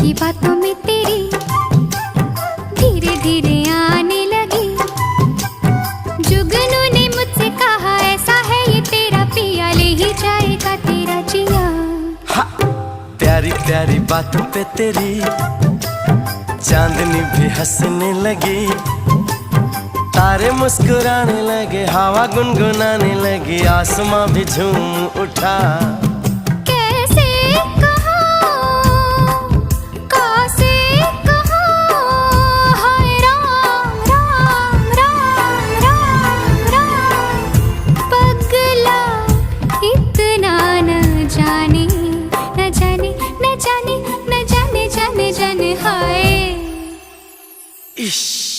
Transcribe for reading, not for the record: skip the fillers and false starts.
की बातों में तेरी धीरे धीरे आने लगी। जुगनू ने मुझसे कहा ऐसा है ये तेरा पिया, ले ही जाएगा तेरा जिया। प्यारी प्यारी बातों पे तेरी चांदनी भी हंसने लगी, तारे मुस्कुराने लगे, हवा गुनगुनाने लगी, आसमां भी झूम उठा। कैसे कहूं, कैसे कहूं, हाय राम राम राम राम राम। पगला इतना न जाने, न जाने न जाने न जाने जाने जाने हाय। इश्क